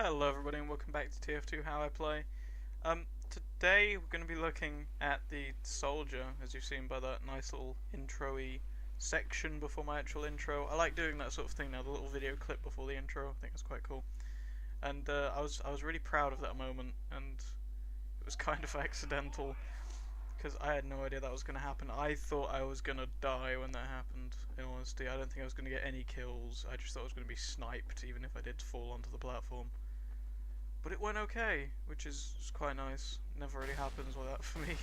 Hello everybody and welcome back to TF2 How I Play. Today we're going to be looking at the soldier, as you've seen by that nice little intro-y section before my actual intro. I like doing that sort of thing now, the little video clip before the intro. I think it's quite cool. And I was really proud of that moment, and it was kind of accidental because I had no idea that was going to happen. I thought I was going to die when that happened, in honesty. I don't think I was going to get any kills. I just thought I was going to be sniped even if I did fall onto the platform. But it went okay, which is quite nice. Never really happens like that for me.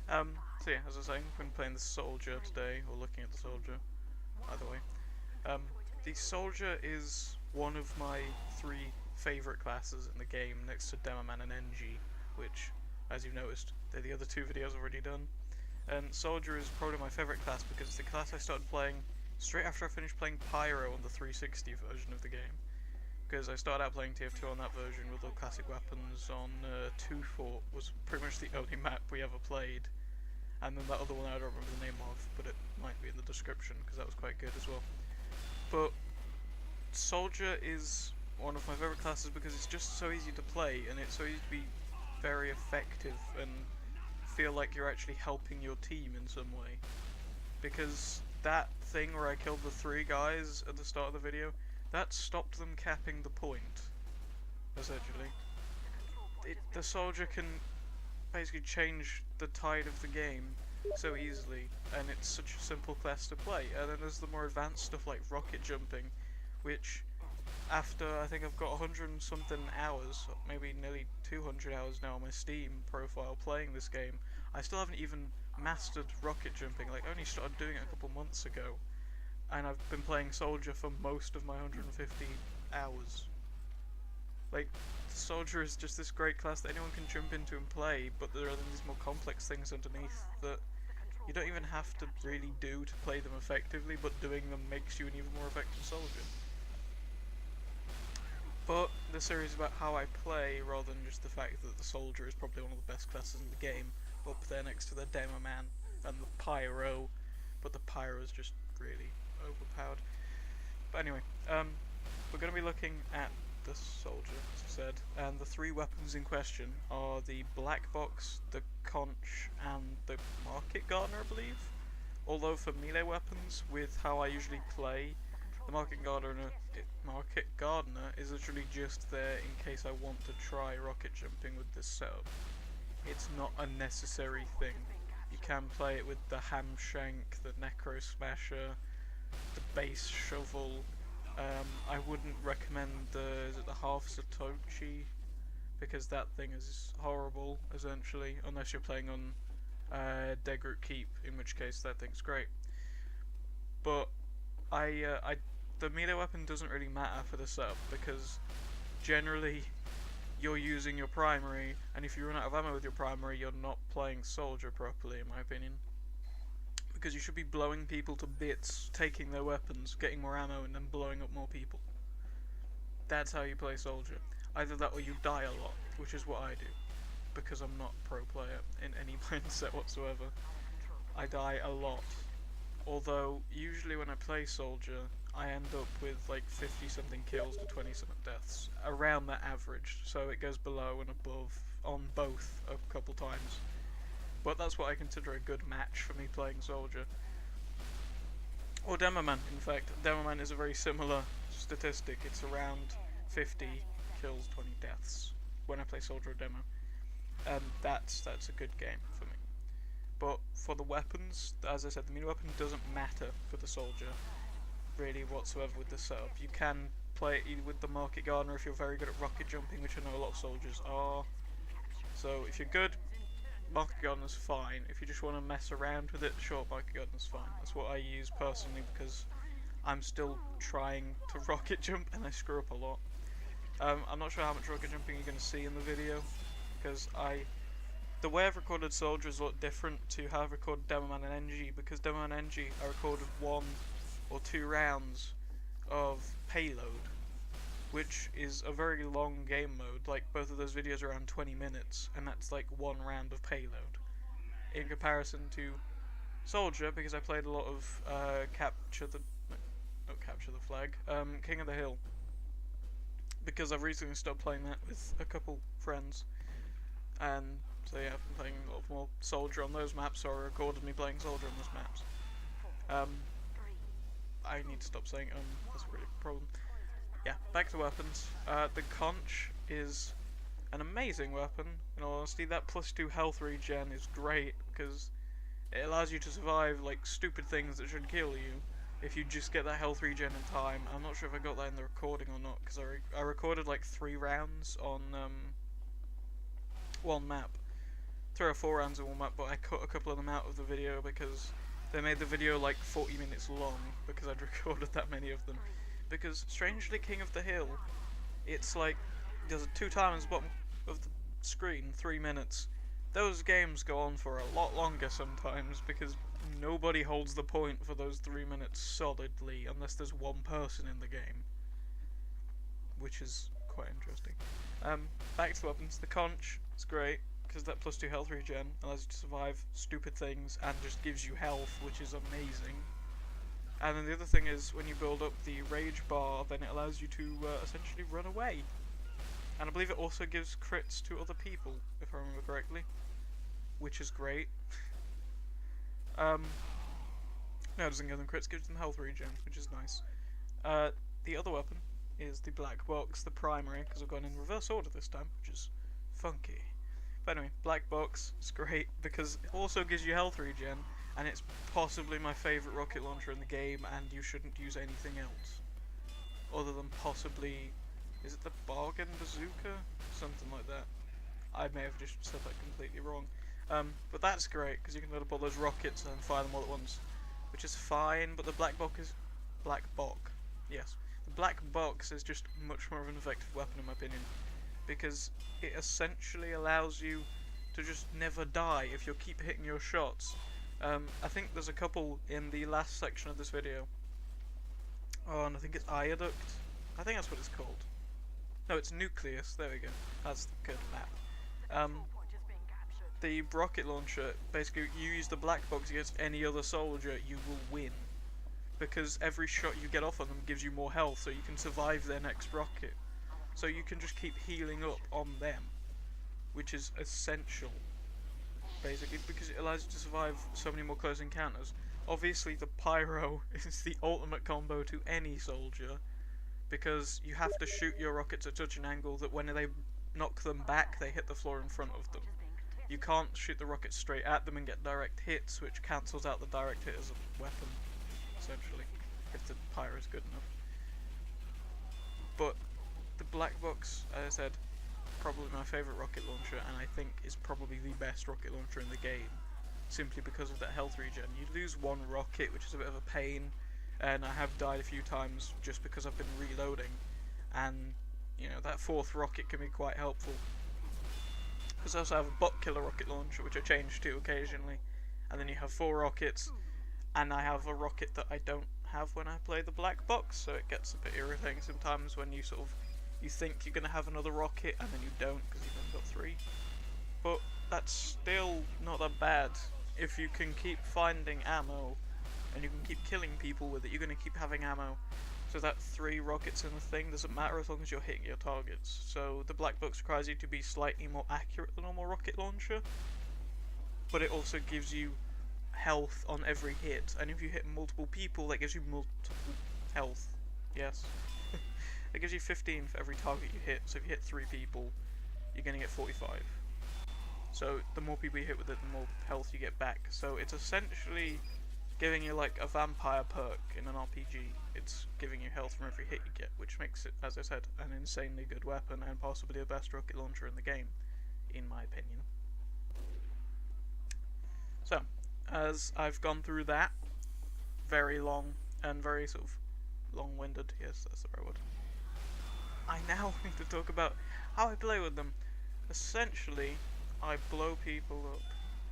So yeah, as I was saying, we've been playing the soldier today, or looking at the soldier, either way. The soldier is one of my 3 favourite classes in the game, next to Demoman and NG, which, as you've noticed, they're the other 2 videos already done. And soldier is probably my favourite class because it's the class I started playing straight after I finished playing Pyro on the 360 version of the game. Because I started out playing TF2 on that version with the classic weapons on 2 Fort was pretty much the only map we ever played. And then that other one I don't remember the name of, but it might be in the description because that was quite good as well. But Soldier is one of my favourite classes because it's just so easy to play and it's so easy to be very effective and feel like you're actually helping your team in some way. Because that thing where I killed the 3 guys at the start of the video, that stopped them capping the point, essentially. The soldier can basically change the tide of the game so easily, and it's such a simple class to play. And then there's the more advanced stuff like rocket jumping, which after I think I've got 100 and something hours, maybe nearly 200 hours now on my Steam profile playing this game, I still haven't even mastered rocket jumping. Like, I only started doing it a couple months ago. And I've been playing Soldier for most of my 150 hours. Like, Soldier is just this great class that anyone can jump into and play, but there are these more complex things underneath that you don't even have to really do to play them effectively, but doing them makes you an even more effective soldier. But the series is about how I play rather than just the fact that the soldier is probably one of the best classes in the game, up there next to the Demoman and the Pyro, but the Pyro is just really overpowered. But anyway, we're going to be looking at the soldier, as I said, and the 3 weapons in question are the black box, the conch, and the market gardener, I believe. Although for melee weapons, with how I usually play, the market gardener is literally just there in case I want to try rocket jumping with this setup. It's not a necessary thing. You can play it with the ham shank, the necro smasher, the base shovel. I wouldn't recommend the half Satoshi because that thing is horrible, essentially, unless you're playing on Degroot Keep, in which case that thing's great. But the melee weapon doesn't really matter for the setup because generally you're using your primary, and if you run out of ammo with your primary, you're not playing soldier properly, in my opinion. Because you should be blowing people to bits, taking their weapons, getting more ammo, and then blowing up more people. That's how you play soldier. Either that or you die a lot, which is what I do. Because I'm not a pro player in any mindset whatsoever. I die a lot. Although, usually when I play soldier, I end up with like 50 something kills to 20 something deaths. Around that average, so it goes below and above on both a couple times. But that's what I consider a good match for me playing soldier. Or Demoman, in fact. Demoman is a very similar statistic. It's around 50 kills, 20 deaths when I play soldier or demo. And that's a good game for me. But for the weapons, as I said, the melee weapon doesn't matter for the soldier really whatsoever with this setup. You can play it with the market gardener if you're very good at rocket jumping, which I know a lot of soldiers are. So if you're good, market gardener's fine. If you just want to mess around with it, sure, market gardener's fine. That's what I use personally because I'm still trying to rocket jump and I screw up a lot. I'm not sure how much rocket jumping you're going to see in the video because the way I've recorded soldier is a lot different to how I've recorded Demoman and NG, because Demoman and NG I recorded 1 or 2 rounds of payload, which is a very long game mode. Like, both of those videos are around 20 minutes, and that's like 1 round of payload. In comparison to Soldier, because I played a lot of Capture the Flag, King of the Hill. because I've recently stopped playing that with a couple friends, and so yeah, I've been playing a lot more Soldier on those maps, so I recorded me playing Soldier on those maps. I need to stop saying that's a really problem. Yeah, back to weapons. The Conch is an amazing weapon, in all honesty. That +2 health regen is great, because it allows you to survive, like, stupid things that should kill you, if you just get that health regen in time. I'm not sure if I got that in the recording or not, because I recorded like 3 rounds on one map. 3 or 4 rounds on one map, but I cut a couple of them out of the video because they made the video like 40 minutes long, because I'd recorded that many of them. Because, strangely, King of the Hill, it's like, there's 2 timers bottom of the screen, 3 minutes. Those games go on for a lot longer sometimes, because nobody holds the point for those 3 minutes solidly, unless there's one person in the game. Which is quite interesting. Back to weapons. The Conch is great, because that +2 health regen allows you to survive stupid things, and just gives you health, which is amazing. And then the other thing is, when you build up the rage bar, then it allows you to essentially run away. And I believe it also gives crits to other people, if I remember correctly. Which is great. No, it doesn't give them crits, it gives them health regen, which is nice. The other weapon is the black box, the primary, because I've gone in reverse order this time, which is funky. But anyway, black box is great, because it also gives you health regen, and it's possibly my favourite rocket launcher in the game, and you shouldn't use anything else. Other than possibly, is it the bargain bazooka? Something like that. I may have just said that completely wrong. But that's great, because you can load up all those rockets and fire them all at once. Which is fine, but the black box yes. The black box is just much more of an effective weapon in my opinion. Because it essentially allows you to just never die if you keep hitting your shots. I think there's a couple in the last section of this video. Oh, and I think it's Ioduct. I think that's what it's called. No, it's Nucleus. There we go. That's the good map. The rocket launcher, basically, you use the black box against any other soldier, you will win. Because every shot you get off on them gives you more health, so you can survive their next rocket. So you can just keep healing up on them, which is essential, basically, because it allows you to survive so many more close encounters. Obviously, the pyro is the ultimate combo to any soldier, because you have to shoot your rockets at such an angle that when they knock them back, they hit the floor in front of them. You can't shoot the rockets straight at them and get direct hits, which cancels out the direct hit as a weapon, essentially, if the pyro is good enough. But the black box, as I said, probably my favourite rocket launcher, and I think is probably the best rocket launcher in the game, simply because of that health regen. You lose one rocket, which is a bit of a pain, and I have died a few times just because I've been reloading, and you know, that 4th rocket can be quite helpful. Because I also have a bot killer rocket launcher, which I change to occasionally, and then you have 4 rockets, and I have a rocket that I don't have when I play the black box, so it gets a bit irritating sometimes when you you think you're going to have another rocket, and then you don't, because you've only got 3. But that's still not that bad. If you can keep finding ammo, and you can keep killing people with it, you're going to keep having ammo. So that 3 rockets in the thing doesn't matter as long as you're hitting your targets. So the black box requires you to be slightly more accurate than a normal rocket launcher, but it also gives you health on every hit, and if you hit multiple people, that gives you multiple health. Yes. It gives you 15 for every target you hit, so if you hit 3 people, you're going to get 45. So the more people you hit with it, the more health you get back. So it's essentially giving you like a vampire perk in an RPG. It's giving you health from every hit you get, which makes it, as I said, an insanely good weapon and possibly the best rocket launcher in the game, in my opinion. So, as I've gone through that, very long and very sort of long-winded, yes, that's the right word, I now need to talk about how I play with them. Essentially, I blow people up,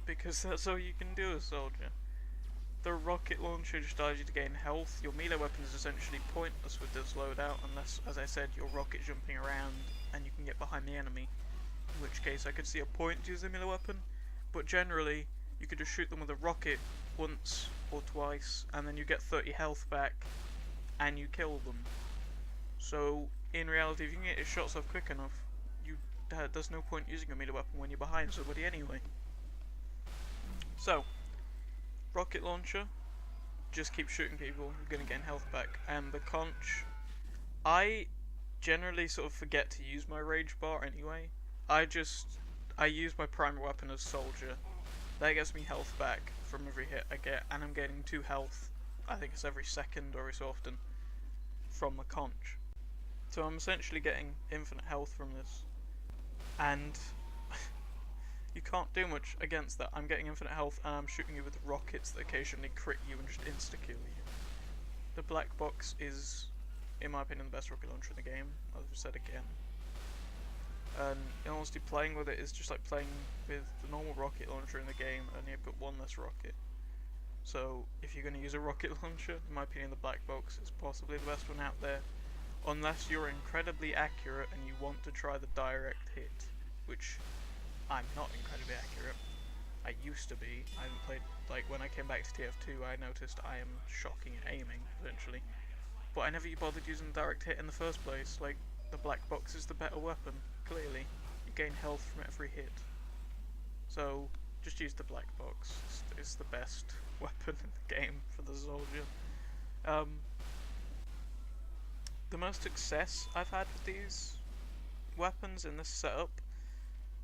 because that's all you can do as a soldier. The rocket launcher just allows you to gain health. Your melee weapon is essentially pointless with this loadout, unless, as I said, you're rocket jumping around and you can get behind the enemy, in which case I could see a point to use a melee weapon, but generally, you could just shoot them with a rocket once or twice, and then you get 30 health back, and you kill them. So, in reality, if you can get your shots off quick enough, there's no point using a melee weapon when you're behind somebody anyway. So, rocket launcher, just keep shooting people, you're gonna gain health back. And the conch, I generally sort of forget to use my rage bar anyway. I use my primary weapon as soldier. That gets me health back from every hit I get, and I'm gaining 2 health, I think it's every second or so often, from the conch. So I'm essentially getting infinite health from this. And you can't do much against that. I'm getting infinite health and I'm shooting you with rockets that occasionally crit you and just insta-kill you. The black box is, in my opinion, the best rocket launcher in the game, as I've said again. And in honesty, playing with it is just like playing with the normal rocket launcher in the game, only you've got one less rocket. So if you're going to use a rocket launcher, in my opinion, the black box is possibly the best one out there. Unless you're incredibly accurate and you want to try the direct hit, which I'm not incredibly accurate. I used to be. I haven't played, like when I came back to TF2 I noticed I am shocking at aiming, essentially. But I never bothered using the direct hit in the first place. Like, the black box is the better weapon, clearly. You gain health from every hit. So, just use the black box. It's the best weapon in the game for the soldier. The most success I've had with these weapons in this setup,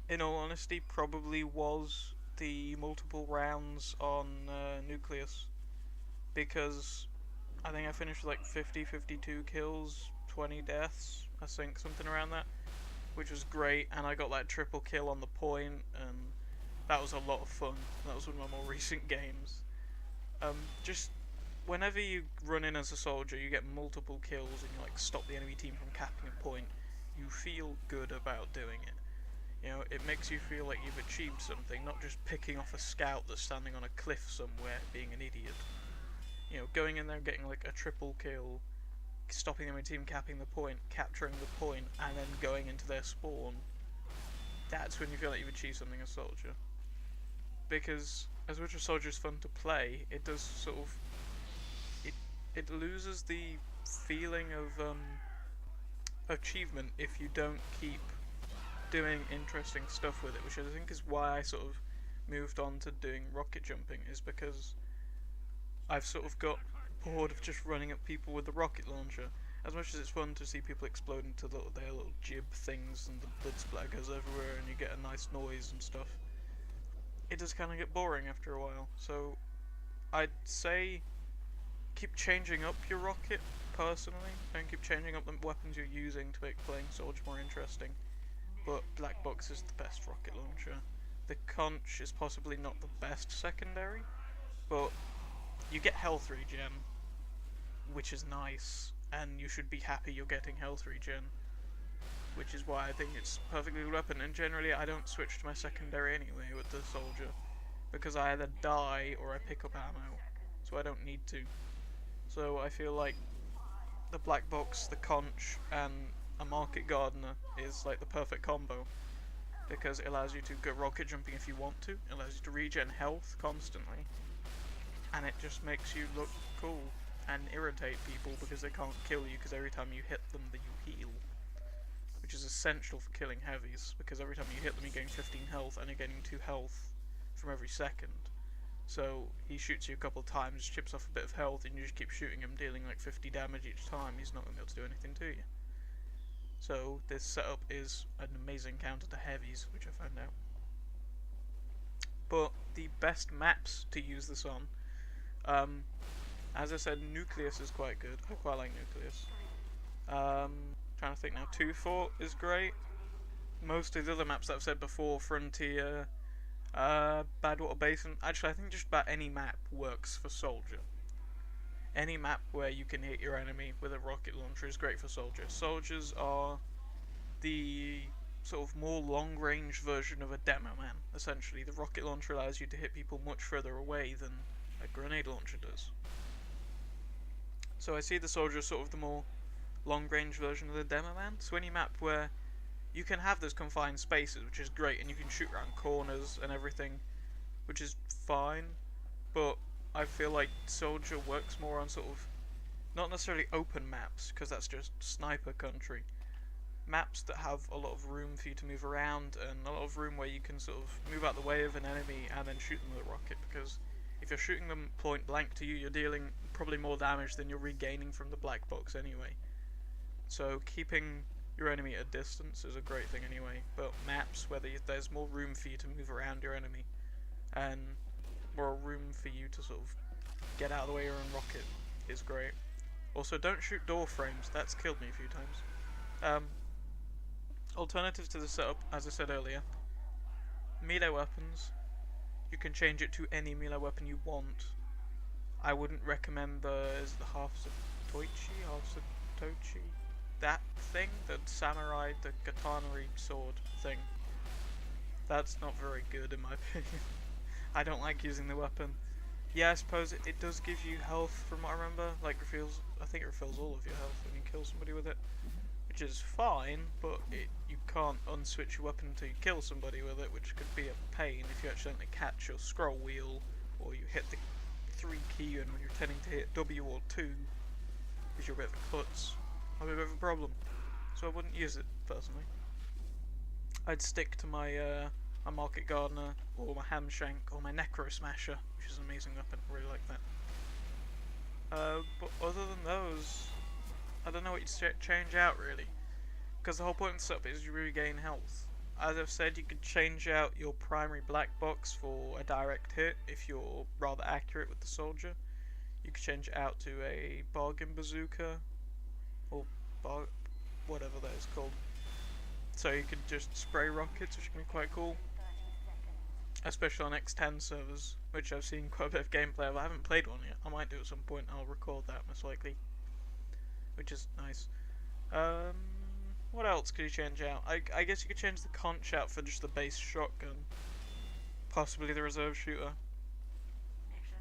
in all honesty, probably was the multiple rounds on Nucleus, because I think I finished with like 52 kills, 20 deaths, I think, something around that, which was great, and I got that triple kill on the point, and that was a lot of fun. That was one of my more recent games. Just whenever you run in as a soldier, you get multiple kills and you like stop the enemy team from capping a point, you feel good about doing it. You know, it makes you feel like you've achieved something, not just picking off a scout that's standing on a cliff somewhere being an idiot. You know, going in there and getting like a triple kill, stopping the enemy team capping the point, capturing the point, and then going into their spawn. That's when you feel like you've achieved something as a soldier. Because as much as soldier is fun to play, it does sort of it loses the feeling of achievement if you don't keep doing interesting stuff with it, which I think is why I sort of moved on to doing rocket jumping, is because I've sort of got bored of just running at people with the rocket launcher. As much as it's fun to see people explode into their little jib things and the blood splatter goes everywhere and you get a nice noise and stuff, it does kind of get boring after a while. So I'd say keep changing up your rocket, personally, and keep changing up the weapons you're using to make playing soldier more interesting. But black box is the best rocket launcher. The conch is possibly not the best secondary, but you get health regen, which is nice, and you should be happy you're getting health regen, which is why I think it's a perfectly good weapon. And generally I don't switch to my secondary anyway with the soldier, because I either die or I pick up ammo, so I don't need to. So I feel like the black box, the conch, and a market gardener is like the perfect combo, because it allows you to go rocket jumping if you want to, it allows you to regen health constantly, and it just makes you look cool and irritate people because they can't kill you, because every time you hit them you heal, which is essential for killing heavies, because every time you hit them you gain 15 health and you're getting 2 health from every second. So he shoots you a couple of times, chips off a bit of health, and you just keep shooting him, dealing like 50 damage each time. He's not going to be able to do anything to you. So this setup is an amazing counter to heavies, which I found out. But the best maps to use this on, as I said, Nucleus is quite good. I quite like Nucleus. Trying to think now. 2 Fort is great. Most of the other maps that I've said before, Frontier, Badwater Basin, actually I think just about any map works for soldier. Any map where you can hit your enemy with a rocket launcher is great for soldier. Soldiers are the sort of more long-range version of a demo man, essentially. The rocket launcher allows you to hit people much further away than a grenade launcher does. So I see the soldier as sort of the more long-range version of the demo man. So any map where you can have those confined spaces, which is great, and you can shoot around corners and everything, which is fine, but I feel like soldier works more on sort of, not necessarily open maps, because that's just sniper country, maps that have a lot of room for you to move around and a lot of room where you can sort of move out the way of an enemy and then shoot them with a rocket, because if you're shooting them point blank to you, you're dealing probably more damage than you're regaining from the black box anyway. So keeping your enemy at a distance is a great thing anyway, but maps where there's more room for you to move around your enemy and more room for you to sort of get out of the way of your own rocket is great. Also, don't shoot door frames, that's killed me a few times. Alternatives to the setup, as I said earlier, melee weapons, you can change it to any melee weapon you want. I wouldn't recommend the Half-Satoichi, that thing, the samurai, the katana-y sword thing. That's not very good in my opinion. I don't like using the weapon. Yeah, I suppose it does give you health from what I remember, like I think it refills all of your health when you kill somebody with it, which is fine, but you can't unswitch your weapon until you kill somebody with it, which could be a pain if you accidentally catch your scroll wheel, or you hit the 3 key and when you're tending to hit W or 2, because you're a bit of a klutz, I'll be a bit of a problem. So I wouldn't use it, personally. I'd stick to my my Market Gardener, or my Ham Shank, or my Necro Smasher, which is an amazing weapon, I really like that. But other than those, I don't know what you'd change out really, because the whole point of the setup is you regain health. As I've said, you could change out your primary black box for a direct hit if you're rather accurate with the soldier. You could change it out to a bargain bazooka, or whatever that is called. So you could just spray rockets, which can be quite cool. Especially on X10 servers, which I've seen quite a bit of gameplay of. I haven't played one yet. I might do at some point. I'll record that most likely, which is nice. What else could you change out? I guess you could change the conch out for just the base shotgun, possibly the reserve shooter.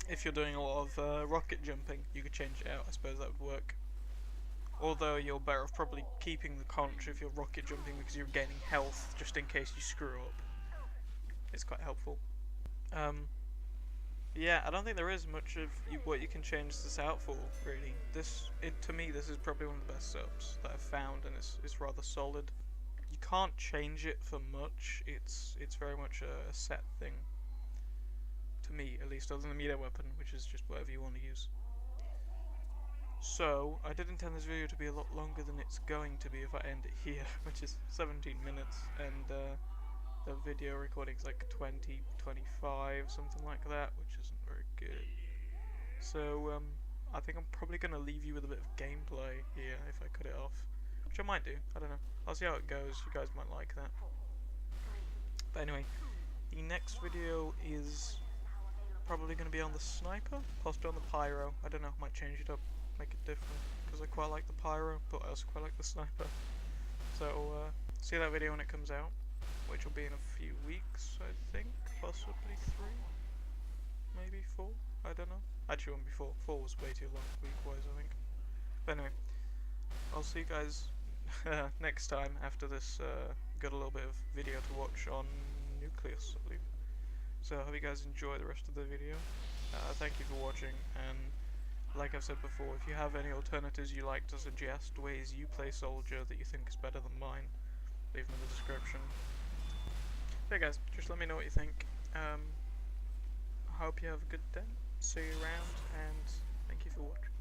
If you're doing a lot of rocket jumping, you could change it out. I suppose that would work. Although you're better off probably keeping the conch if you're rocket jumping, because you're gaining health just in case you screw up. It's quite helpful. Yeah, I don't think there is much of what you can change this out for, really. To me, this is probably one of the best setups that I've found, and it's rather solid. You can't change it for much. It's very much a set thing. To me, at least, other than the melee weapon, which is just whatever you want to use. So, I did intend this video to be a lot longer than it's going to be if I end it here, which is 17 minutes, and the video recording is like 20, 25, something like that, which isn't very good. So, I think I'm probably going to leave you with a bit of gameplay here if I cut it off, which I might do, I don't know. I'll see how it goes, you guys might like that. But anyway, the next video is probably going to be on the sniper, possibly on the pyro, I don't know, might change it up, make it different, because I quite like the pyro, but I also quite like the sniper. So, see that video when it comes out, which will be in a few weeks, I think, possibly 3, maybe 4, I don't know. Actually, it won't be 4, 4 was way too long week-wise, I think. But anyway, I'll see you guys next time after this. Got a little bit of video to watch on Nucleus, I believe. So I hope you guys enjoy the rest of the video. Thank you for watching, and like I've said before, if you have any alternatives you like to suggest, ways you play Soldier that you think is better than mine, leave them in the description. So guys, just let me know what you think. I hope you have a good day, see you around, and thank you for watching.